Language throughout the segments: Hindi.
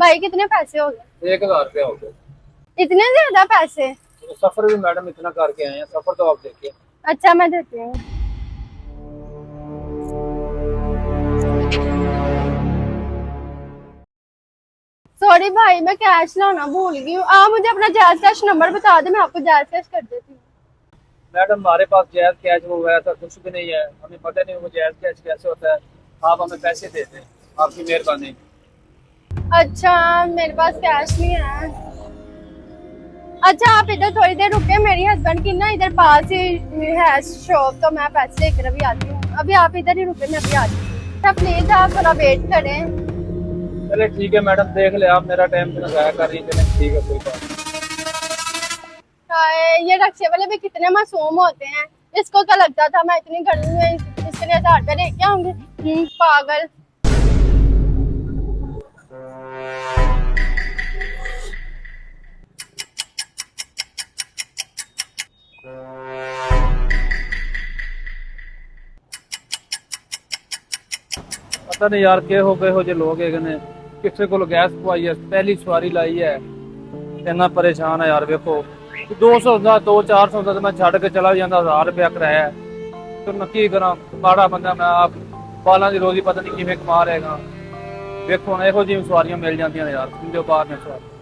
भाई कितने पैसे हो गए? 1,000 रुपया हो गया। इतने ज्यादा पैसे? तो सफर भी मैडम इतना करके आए हैं, सफर तो आप देखिए। अच्छा मैं देती हूँ। सॉरी भाई, मैं कैश लाना भूल गई हूँ। आप मुझे अपना जायज कैश नंबर बता दे, मैं आपको जायज कैश कर देती हूँ। मैडम हमारे पास जायज कैश वो है, ऐसा कुछ भी नहीं है, हमें पता नहीं वो जायज कैश कैसे होता है। आप हमें पैसे देते हैं, आपकी मेहरबानी। अच्छा मेरे पास कैश नहीं है। अच्छा आप इधर थोड़ी देर रुके, मेरी हस्बैंड की ना इधर पास ही है शॉप, तो मैं पैसे लेकर अभी आती हूँ। अभी आप इधर ही रुके, मैं अभी आती हूँ। अच्छा प्लीज आप थोड़ा वेट करें। चले ठीक है मैडम, देख ले आप मेरा टाइम तो ज़ाया कर रही है। चलें ठीक है, कोई बात नहीं। ये रक्शे वाले भी कितने मासूम होते हैं। इसको क्या लगता था मैं इतनी गर्मी में इसके लिए 1000 रुपया लेके आऊंगी? पागल। पता नहीं यार के हो गए हो जो लोग ने किसी को गैस पवाई है, पहली सवारी लाई है, इतना परेशान है यार। देखो 200 का 200-400 का तो मैं छड़ के चला जाता, 1000 रुपया किराया है। तो मैं की करा, माड़ा बंदा मैं आप, बालों की रोजी पता नहीं किमें कमा रहेगा। देखो ना यहो जी सवारियां मिल जाती यार, समझो बाहर ने सवार।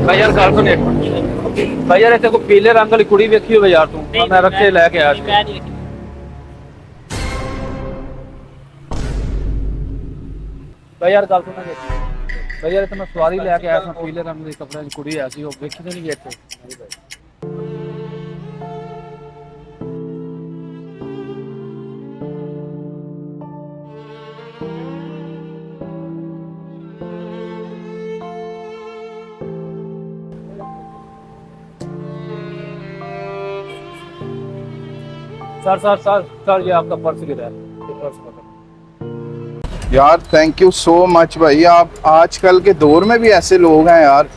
भाई यार गल सुन एक मिनट। भाई यार इतने को पीले रंग वाली कुड़ी वेखी हो यार तू? मैं रखे लेके आया ਸੀ। भाई यार गल सुन भाई यार इतने मैं सवारी लेके आया था, पीले रंग के कपड़े की कुड़ी ऐसी हो वेखी तो नहीं इतने। सर सर सर सर ये आपका पर्स गिरा है, ये पर्स पकड़। यार थैंक यू सो मच भाई। आप आजकल के दौर में भी ऐसे लोग हैं यार,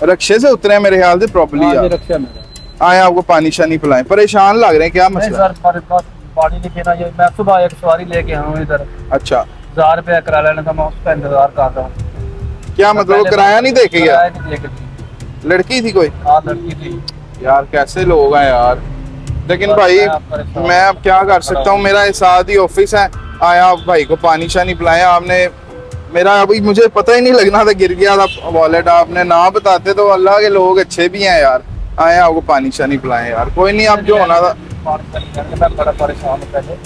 रक्शे से उतरे हैं मेरे ख्याल से प्रॉपर्ली हाँ, ये यार। रक्षा मेरा। आए आपको पानी शानी पिलाएं, परेशान लग रहे हैं, क्या नहीं मसला? सर मेरे पास पानी नहीं पीना, ये मैं सुबह एक सवारी लेके आया हूँ इधर, अच्छा 1000 रुपया करा लेना था, मैं उसका इंतजार कर रहा हूँ। क्या मतलब वो किराया नहीं दे के गया? किराया नहीं दे के गया। लड़की थी कोई? हाँ लड़की थी। यार कैसे लोग हैं यार। लेकिन बस भाई मैं परेशान मैं अब क्या कर सकता हूँ, मेरा साथ ही ऑफिस है। आया आप भाई को पानी शानी पिलाया आपने, मेरा अभी मुझे पता ही नहीं लगना था, गिर गया था वॉलेट। आपने ना बताते तो अल्लाह के लोग अच्छे भी हैं यार। आए आपको पानी शानी पिलाएं यार, कोई नहीं, अब जो होना था। मैं बड़ा परेशान हूँ पहले।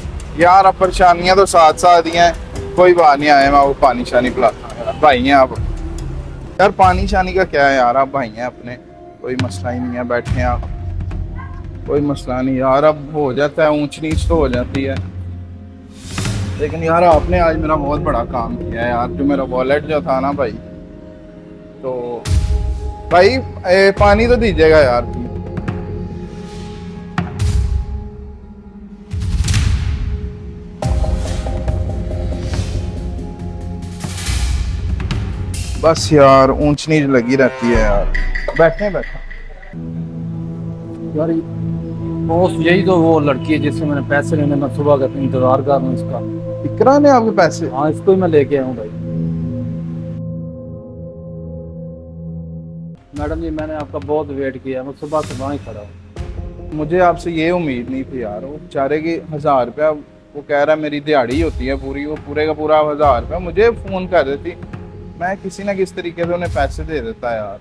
यार अब परेशानियां तो साथ साथ ही हैं, कोई बात नहीं, आए मैं आपको पानी शानी पिलाता हूँ यार, भाई हैं आप। यार पानी शानी का क्या है यार, आप भाई हैं अपने, कोई मसला ही नहीं है, बैठे हैं आप, कोई मसला नहीं यार। अब हो जाता है, ऊंच नीच तो हो जाती है, लेकिन यार आपने आज मेरा बहुत बड़ा काम किया है यार। जो मेरा वॉलेट जो था ना भाई, तो भाई पानी तो दीजिएगा यार। बस यार ऊंच नीच लगी रहती है यार। बैठे बैठे यार वो यही तो वो लड़की है जिससे मैंने पैसे लेने, मैं सुबह का इंतजार कर रहा हूँ इसका। इकरा ने आपके पैसे? हाँ इसको ही मैं लेके आया हूँ भाई। मैडम जी मैंने आपका बहुत वेट किया, मैं सुबह से वहाँ ही खड़ा हूँ। मुझे आपसे ये उम्मीद नहीं थी यार। वो बेचारे की 1000 रुपया, वो कह रहा है मेरी दिहाड़ी होती है पूरी, वो पूरे का पूरा 1000 रुपया मुझे फोन कर देती, मैं किसी ना किस तरीके से उन्हें पैसे दे देता यार।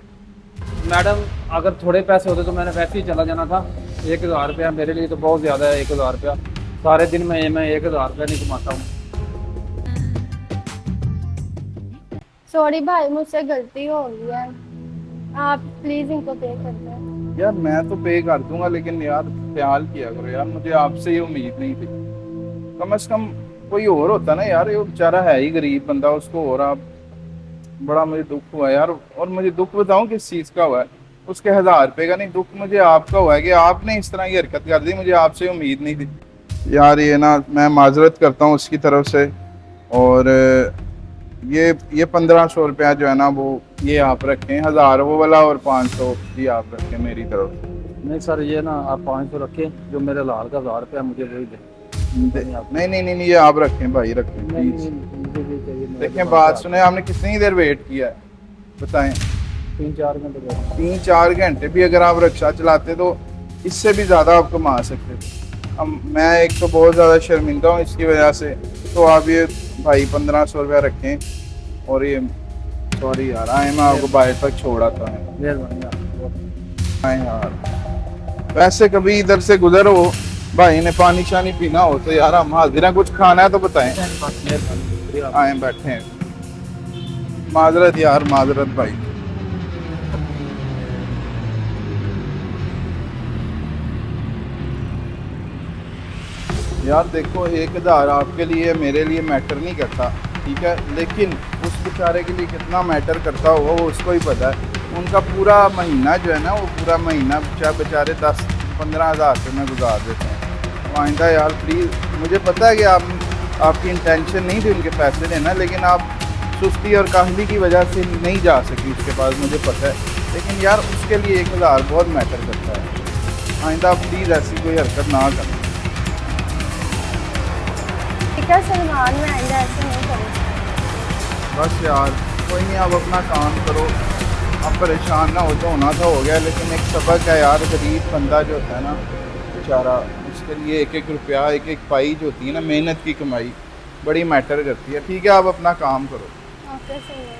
मैडम अगर थोड़े पैसे होते तो मैंने वैसे ही चला जाना था। 1000 रुपया मेरे लिए तो बहुत ज़्यादा है। 1000 रुपया सारे दिन में मैं 1000 रुपया नहीं कमाता हूँ। सॉरी भाई, मुझसे गलती हो गई है, आप प्लीज इनको पे कर दें। यार मैं तो पे कर दूंगा, लेकिन यार ख्याल किया करो यार, मुझे आपसे ये उम्मीद नहीं थी। कम से कम कोई और होता ना यार, ये बेचारा है ही गरीब बंदा, उसको और आप, बड़ा मुझे दुख हुआ यार। और मुझे दुख बताऊं किस चीज का हुआ है, उसके 1000 रुपये का नहीं, दुख मुझे आपका हुआ है कि आपने इस तरह की हरकत कर दी, मुझे आपसे उम्मीद नहीं थी यार। ये ना मैं माजरत करता हूँ उसकी तरफ से, और ये 1500 रुपया जो है ना, वो ये आप रखें, 1000 वो वाला, और 500 ये आप रखें मेरी तरफ से। नहीं सर ये ना आप 500 रखें, जो मेरे लाल का 1000 रुपया मुझे वही दें। नहीं नहीं नहीं नहीं, ये आप रखें भाई, रखें नहीं, प्लीज। मुझे ये चाहिए, मेरे देखें दिमाग बात से सुने, आपने कितनी देर वेट किया है बताएं? 3-4 घंटे बैठे। 3-4 घंटे भी अगर आप रिक्शा चलाते तो इससे भी ज़्यादा आप कमा सकते थे। अब मैं एक तो बहुत ज़्यादा शर्मिंदा हूँ इसकी वजह से, तो आप ये भाई 1500 रुपया रखें। और ये सॉरी यार, आए मैं आपको बाहर तक छोड़ा था। मेहरबानी आपकी। आए यार, वैसे कभी इधर से गुजरो, भाई ने पानी शानी पीना हो तो यार हम हाजिर हैं, कुछ खाना है तो बताएं। मेहरबानी, शुक्रिया। आए बैठे हैं, माजरत यार, माजरत भाई। यार देखो 1000 आपके लिए मेरे लिए मैटर नहीं करता, ठीक है, लेकिन उस बेचारे के लिए कितना मैटर करता होगा वो उसको ही पता है। उनका पूरा महीना जो है ना, वो पूरा महीना बेचारे 10-15 हज़ार रुपये में गुजार देते हैं। आइंदा यार प्लीज़, मुझे पता है कि आपकी इंटेंशन नहीं थी उनके पैसे लेना, लेकिन आप सुस्ती और काहली की वजह से नहीं जा सकी उसके पास, मुझे पता है, लेकिन यार उसके लिए 1000 बहुत मैटर करता है। आइंदा प्लीज़ ऐसी कोई हरकत ना करना। ठीक है सलमान, मैं आइंदा ऐसे नहीं करूँगी। बस यार कोई नहीं, आप अपना काम करो, आप परेशान ना हो, जो होना था हो गया, लेकिन एक सबक है यार, गरीब बंदा जो होता है ना बेचारा, उसके लिए एक एक रुपया, एक एक पाई जो होती है ना, मेहनत की कमाई बड़ी मैटर करती है। ठीक है, आप अपना काम करो। ओके सलमान।